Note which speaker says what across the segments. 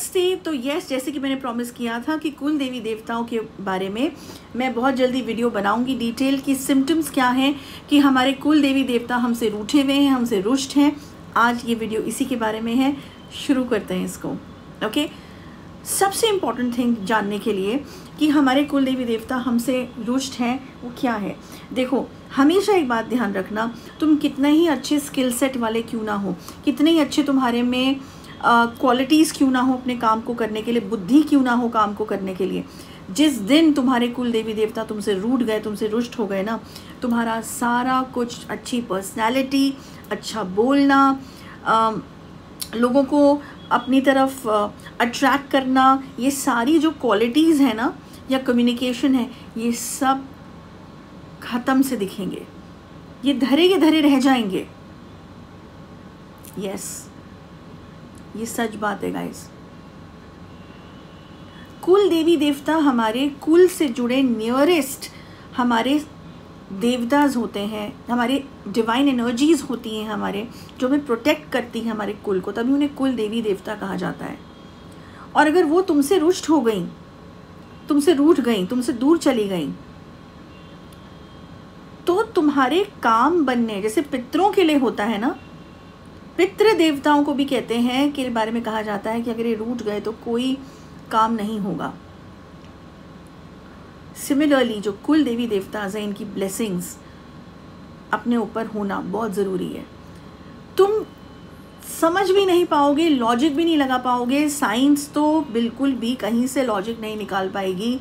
Speaker 1: नमस्ते। तो यस, जैसे कि मैंने प्रॉमिस किया था कि कुल देवी देवताओं के बारे में मैं बहुत जल्दी वीडियो बनाऊंगी डिटेल की सिम्टम्स क्या हैं कि हमारे कुल देवी देवता हमसे रूठे हुए हैं, हमसे रुष्ट हैं। आज ये वीडियो इसी के बारे में है। शुरू करते हैं इसको। ओके, सबसे इम्पॉर्टेंट थिंग जानने के लिए कि हमारे कुल देवी देवता हमसे रुष्ट हैं वो क्या है। देखो, हमेशा एक बात ध्यान रखना, तुम कितने ही अच्छे स्किल सेट वाले क्यों ना हो, कितने ही अच्छे तुम्हारे में क्वालिटीज़ क्यों ना हो अपने काम को करने के लिए, बुद्धि क्यों ना हो काम को करने के लिए, जिस दिन तुम्हारे कुल देवी देवता तुमसे रूठ गए, तुमसे रुष्ट हो गए ना, तुम्हारा सारा कुछ, अच्छी पर्सनैलिटी, अच्छा बोलना, लोगों को अपनी तरफ अट्रैक्ट करना, ये सारी जो क्वालिटीज़ है ना, या कम्युनिकेशन है, ये सब ख़त्म से दिखेंगे, ये धरे के धरे रह जाएंगे। यस, ये सच बात है गाइस। कुल देवी देवता हमारे कुल से जुड़े नियरेस्ट हमारे देवताज होते हैं, हमारे डिवाइन एनर्जीज होती हैं हमारे, जो हमें प्रोटेक्ट करती हैं हमारे कुल को, तभी उन्हें कुल देवी देवता कहा जाता है। और अगर वो तुमसे रुष्ट हो गई, तुमसे रूठ गई, तुमसे दूर चली गई, तो तुम्हारे काम बनने, जैसे पितरों के लिए होता है ना, पितृ देवताओं को भी कहते हैं के बारे में कहा जाता है कि अगर ये रूठ गए तो कोई काम नहीं होगा। सिमिलरली जो कुल देवी देवताज हैं, इनकी ब्लेसिंग्स अपने ऊपर होना बहुत ज़रूरी है। तुम समझ भी नहीं पाओगे, लॉजिक भी नहीं लगा पाओगे, साइंस तो बिल्कुल भी कहीं से लॉजिक नहीं निकाल पाएगी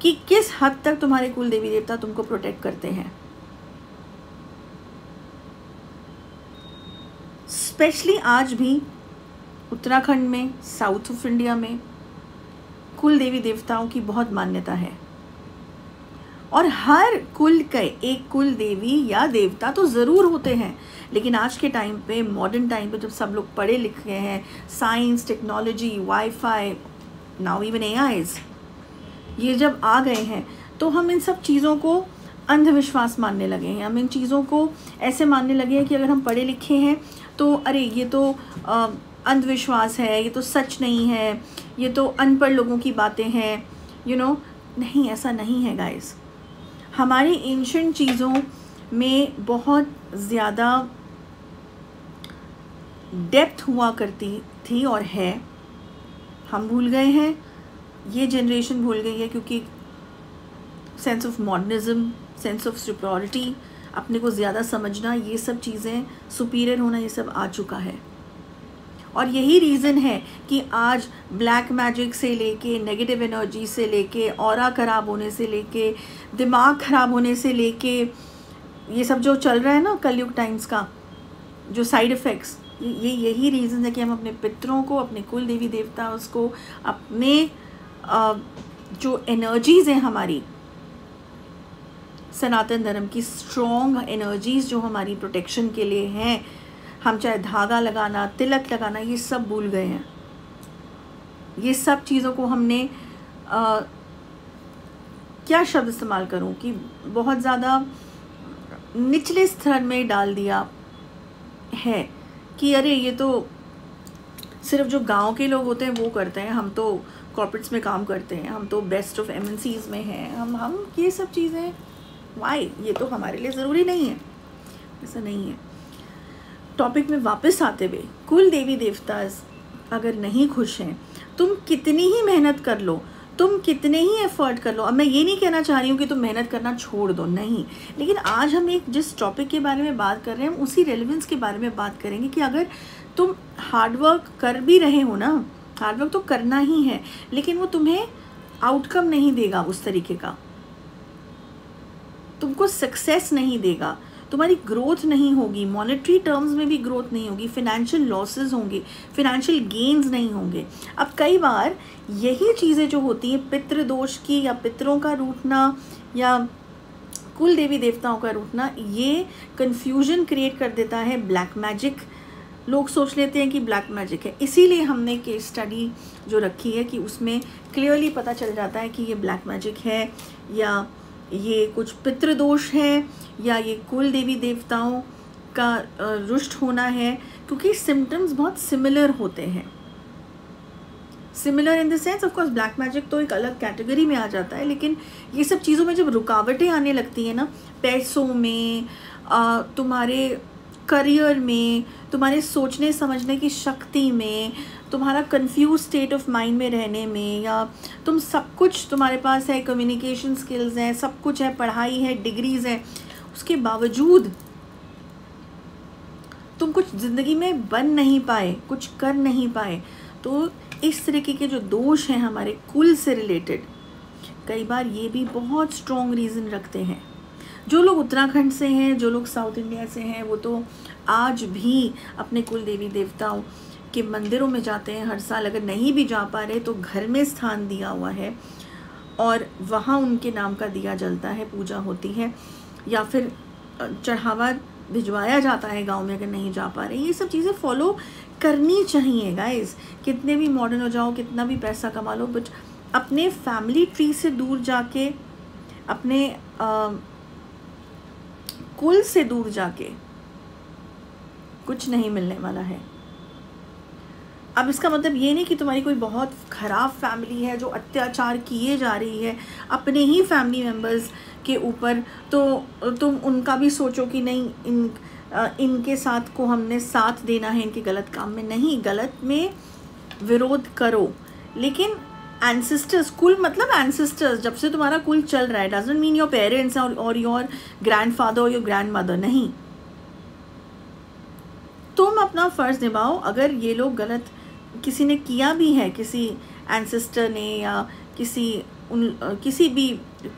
Speaker 1: कि किस हद तक तुम्हारे कुल देवी देवता तुमको प्रोटेक्ट करते हैं। स्पेशली आज भी उत्तराखंड में, साउथ ऑफ इंडिया में कुल देवी देवताओं की बहुत मान्यता है। और हर कुल के एक कुल देवी या देवता तो ज़रूर होते हैं, लेकिन आज के टाइम पे, मॉडर्न टाइम पे, जब सब लोग पढ़े लिखे हैं, science, technology, wifi, now even AIs, ये जब आ गए हैं, तो हम इन सब चीज़ों को अंधविश्वास मानने लगे हैं। हम इन चीज़ों को ऐसे मानने लगे हैं कि अगर हम पढ़े लिखे हैं तो अरे ये तो अंधविश्वास है, ये तो सच नहीं है, ये तो अनपढ़ लोगों की बातें हैं, नहीं, ऐसा नहीं है गाइस। हमारी एंशिएंट चीज़ों में बहुत ज़्यादा डेप्थ हुआ करती थी और है। हम भूल गए हैं, ये जनरेशन भूल गई है, क्योंकि sense of modernism, sense of superiority, अपने को ज़्यादा समझना, ये सब चीज़ें, सुपीरियर होना, ये सब आ चुका है। और यही रीज़न है कि आज ब्लैक मैजिक से लेके, नेगेटिव एनर्जी से लेके, ऑरा ख़राब होने से लेके, दिमाग ख़राब होने से लेके, ये सब जो चल रहा है ना कलयुग टाइम्स का, जो साइड इफ़ेक्ट्स, यही रीज़न है कि हम अपने पितरों को, अपने कुल देवी देवता, उसको अपने जो एनर्जीज़ हैं हमारी सनातन धर्म की स्ट्रॉन्ग एनर्जीज़ जो हमारी प्रोटेक्शन के लिए हैं, हम चाहे धागा लगाना, तिलक लगाना, ये सब भूल गए हैं। ये सब चीज़ों को हमने क्या शब्द इस्तेमाल करूं कि बहुत ज़्यादा निचले स्तर में डाल दिया है कि अरे ये तो सिर्फ जो गांव के लोग होते हैं वो करते हैं, हम तो कॉर्पोरेट्स में काम करते हैं, हम तो बेस्ट ऑफ MNCs में हैं, हम ये सब चीज़ें वाई, ये तो हमारे लिए ज़रूरी नहीं है। ऐसा नहीं है। टॉपिक में वापस आते हुए, कुल देवी देवता अगर नहीं खुश हैं, तुम कितनी ही मेहनत कर लो, तुम कितने ही एफर्ट कर लो, अब मैं ये नहीं कहना चाह रही हूँ कि तुम मेहनत करना छोड़ दो, नहीं, लेकिन आज हम एक जिस टॉपिक के बारे में बात कर रहे हैं, हम उसी रेलेवेंस के बारे में बात करेंगे कि अगर तुम हार्डवर्क कर भी रहे हो ना, हार्डवर्क तो करना ही है, लेकिन वो तुम्हें आउटकम नहीं देगा उस तरीके का, तुमको सक्सेस नहीं देगा, तुम्हारी ग्रोथ नहीं होगी, मॉनेटरी टर्म्स में भी ग्रोथ नहीं होगी, फिनेंशियल लॉसेस होंगे, फिनेंशियल गेन्स नहीं होंगे। अब कई बार यही चीज़ें जो होती हैं, पितृ दोष की, या पितरों का रूठना, या कुल देवी देवताओं का रूठना, ये कन्फ्यूजन क्रिएट कर देता है ब्लैक मैजिक। लोग सोच लेते हैं कि ब्लैक मैजिक है, इसीलिए हमने केस स्टडी जो रखी है कि उसमें क्लियरली पता चल जाता है कि ये ब्लैक मैजिक है, या ये कुछ पितृदोष है, या ये कुल देवी देवताओं का रुष्ट होना है, क्योंकि सिम्टम्स बहुत सिमिलर होते हैं। Similar in the sense, of course black magic तो एक अलग कैटेगरी में आ जाता है, लेकिन ये सब चीज़ों में जब रुकावटें आने लगती हैं ना, पैसों में, तुम्हारे करियर में, तुम्हारे सोचने समझने की शक्ति में, तुम्हारा कंफ्यूज स्टेट ऑफ माइंड में रहने में, या तुम सब कुछ तुम्हारे पास है, कम्युनिकेशन स्किल्स हैं, सब कुछ है, पढ़ाई है, डिग्रीज हैं, उसके बावजूद तुम कुछ ज़िंदगी में बन नहीं पाए, कुछ कर नहीं पाए, तो इस तरीके के जो दोष हैं हमारे कुल से रिलेटेड, कई बार ये भी बहुत स्ट्रॉन्ग रीज़न रखते हैं। जो लोग उत्तराखंड से हैं, जो लोग साउथ इंडिया से हैं, वो तो आज भी अपने कुल देवी देवताओं के मंदिरों में जाते हैं हर साल। अगर नहीं भी जा पा रहे तो घर में स्थान दिया हुआ है और वहाँ उनके नाम का दिया जलता है, पूजा होती है, या फिर चढ़ावा भिजवाया जाता है गांव में अगर नहीं जा पा रहे। ये सब चीज़ें फॉलो करनी चाहिए गाइस। कितने भी मॉडर्न हो जाओ, कितना भी पैसा कमा लो, बट अपने फैमिली ट्री से दूर जाके, अपने कुल से दूर जाके कुछ नहीं मिलने वाला है। अब इसका मतलब ये नहीं कि तुम्हारी कोई बहुत ख़राब फैमिली है जो अत्याचार किए जा रही है अपने ही फैमिली मेम्बर्स के ऊपर, तो तुम उनका भी सोचो कि नहीं, इनके साथ को हमने साथ देना है इनके गलत काम में। नहीं, गलत में विरोध करो, लेकिन एंसेस्टर्स, कुल मतलब एंसेस्टर्स, जब से तुम्हारा कुल चल रहा है, डजंट मीन योर पेरेंट्स और योर ग्रैंडफादर और योर ग्रैंडमदर। नहीं, तुम अपना फ़र्ज़ निभाओ। अगर ये लोग गलत किसी ने किया भी है, किसी एंसेस्टर ने या किसी भी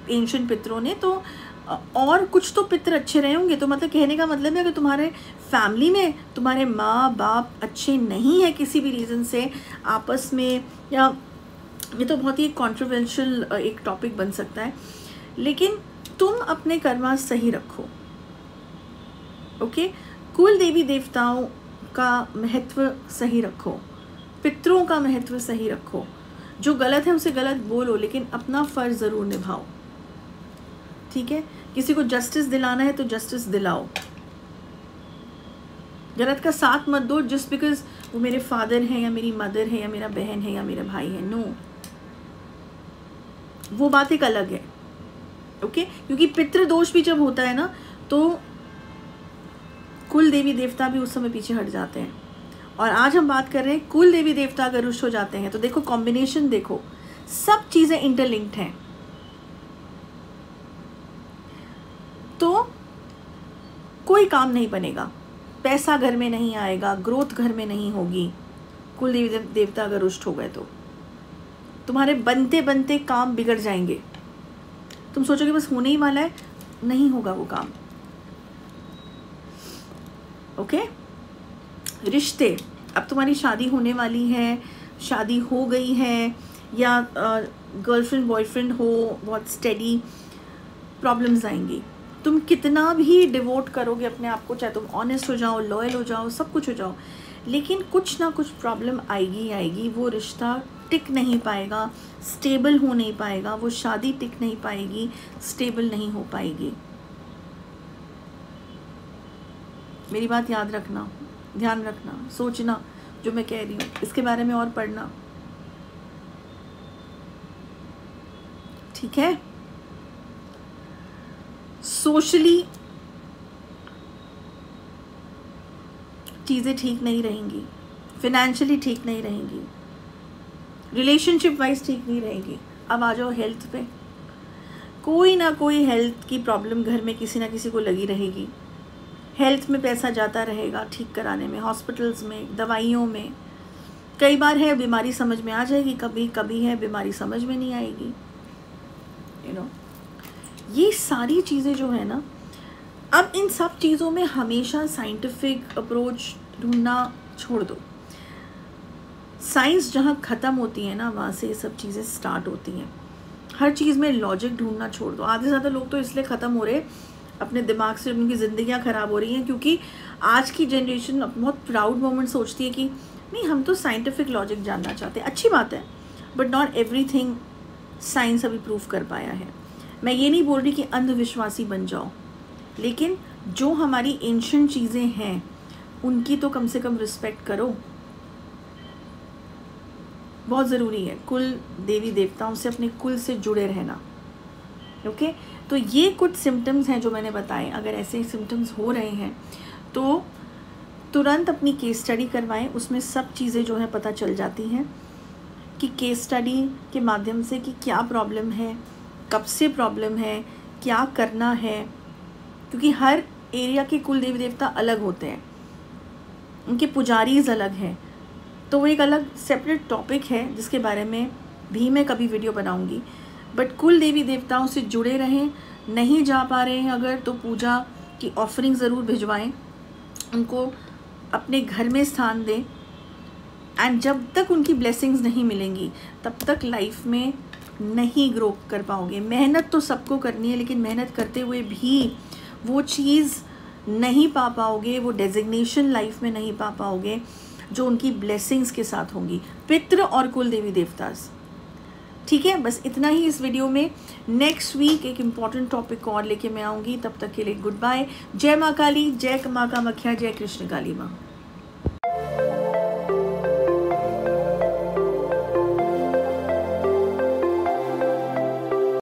Speaker 1: एंशिएंट पितरों ने, तो और कुछ तो पितर अच्छे रहे होंगे। तो मतलब कहने का मतलब है, अगर तुम्हारे फैमिली में तुम्हारे माँ बाप अच्छे नहीं है किसी भी रीज़न से आपस में, या ये तो बहुत ही कॉन्ट्रोवर्शियल एक टॉपिक बन सकता है, लेकिन तुम अपने कर्मा सही रखो। ओके, कुल देवी देवताओं का महत्व सही रखो, पितरों का महत्व सही रखो। जो गलत है उसे गलत बोलो, लेकिन अपना फ़र्ज़ ज़रूर निभाओ। ठीक है, किसी को जस्टिस दिलाना है तो जस्टिस दिलाओ, गलत का साथ मत दो जस्ट बिकॉज वो मेरे फादर हैं या मेरी मदर है या मेरा बहन है या मेरा भाई है। नो, वो बात एक अलग है। ओके, क्योंकि पितृदोष भी जब होता है ना, तो कुल देवी देवता भी उस समय पीछे हट जाते हैं। और आज हम बात कर रहे हैं कुल देवी देवता अगर रुष्ट हो जाते हैं तो देखो कॉम्बिनेशन, देखो सब चीज़ें इंटरलिंक्ड हैं। तो कोई काम नहीं बनेगा, पैसा घर में नहीं आएगा, ग्रोथ घर में नहीं होगी। कुल देवी देवता अगर रुष्ट हो गए तो तुम्हारे बनते बनते काम बिगड़ जाएंगे। तुम सोचोगे बस होने ही वाला है, नहीं होगा वो काम। ओके, रिश्ते, अब तुम्हारी शादी होने वाली है, शादी हो गई है, या गर्लफ्रेंड बॉयफ्रेंड हो, बहुत स्टेडी, प्रॉब्लम्स आएंगी। तुम कितना भी डिवोट करोगे अपने आप को, चाहे तुम ऑनेस्ट हो जाओ, लॉयल हो जाओ, सब कुछ हो जाओ, लेकिन कुछ ना कुछ प्रॉब्लम आएगी आएगी। वो रिश्ता टिक नहीं पाएगा, स्टेबल हो नहीं पाएगा, वो शादी टिक नहीं पाएगी, स्टेबल नहीं हो पाएगी। मेरी बात याद रखना, ध्यान रखना, सोचना जो मैं कह रही हूँ, इसके बारे में और पढ़ना। ठीक है, सोशली चीज़ें ठीक नहीं रहेंगी, फिनेंशियली ठीक नहीं रहेंगी, रिलेशनशिप वाइज ठीक नहीं रहेगी। अब आ जाओ हेल्थ पे, कोई ना कोई हेल्थ की प्रॉब्लम घर में किसी ना किसी को लगी रहेगी। हेल्थ में पैसा जाता रहेगा ठीक कराने में, हॉस्पिटल्स में, दवाइयों में। कई बार है बीमारी समझ में आ जाएगी, कभी कभी है बीमारी समझ में नहीं आएगी। ये सारी चीज़ें जो है ना, अब इन सब चीज़ों में हमेशा साइंटिफिक अप्रोच ढूंढना छोड़ दो। साइंस जहाँ ख़त्म होती है ना, वहाँ से ये सब चीज़ें स्टार्ट होती हैं। हर चीज़ में लॉजिक ढूंढना छोड़ दो। आधे से ज़्यादा लोग तो इसलिए ख़त्म हो रहे, अपने दिमाग से उनकी ज़िंदगियाँ ख़राब हो रही हैं, क्योंकि आज की जनरेशन बहुत प्राउड मोमेंट सोचती है कि नहीं, हम तो साइंटिफिक लॉजिक जानना चाहते हैं। अच्छी बात है, बट नॉट एवरीथिंग साइंस अभी प्रूव कर पाया है। मैं ये नहीं बोल रही कि अंधविश्वासी बन जाओ, लेकिन जो हमारी एंशिएंट चीज़ें हैं उनकी तो कम से कम रिस्पेक्ट करो। बहुत ज़रूरी है कुल देवी देवताओं से, अपने कुल से जुड़े रहना। ओके, तो ये कुछ सिम्टम्स हैं जो मैंने बताए। अगर ऐसे सिम्टम्स हो रहे हैं तो तुरंत अपनी केस स्टडी करवाएं, उसमें सब चीज़ें जो हैं पता चल जाती हैं कि केस स्टडी के माध्यम से कि क्या प्रॉब्लम है, कब से प्रॉब्लम है, क्या करना है, क्योंकि हर एरिया के कुल देवी देवता अलग होते हैं, उनके पुजारीज अलग हैं, तो वो एक अलग सेपरेट टॉपिक है जिसके बारे में भी मैं कभी वीडियो बनाऊंगी। बट कुल देवी देवताओं से जुड़े रहें। नहीं जा पा रहे हैं अगर, तो पूजा की ऑफरिंग ज़रूर भिजवाएं, उनको अपने घर में स्थान दें। एंड जब तक उनकी ब्लेसिंग्स नहीं मिलेंगी तब तक लाइफ में नहीं ग्रो कर पाओगे। मेहनत तो सबको करनी है, लेकिन मेहनत करते हुए भी वो चीज़ नहीं पा पाओगे, वो डेजिग्नेशन लाइफ में नहीं पा पाओगे जो उनकी ब्लेसिंग्स के साथ होंगी, पितृ और कुल देवी देवतास। ठीक है, बस इतना ही इस वीडियो में। नेक्स्ट वीक एक इम्पॉर्टेंट टॉपिक और लेके मैं आऊँगी। तब तक के लिए गुड बाय। जय माँ काली, जय माँ कामाख्या, जय कृष्ण काली माँ।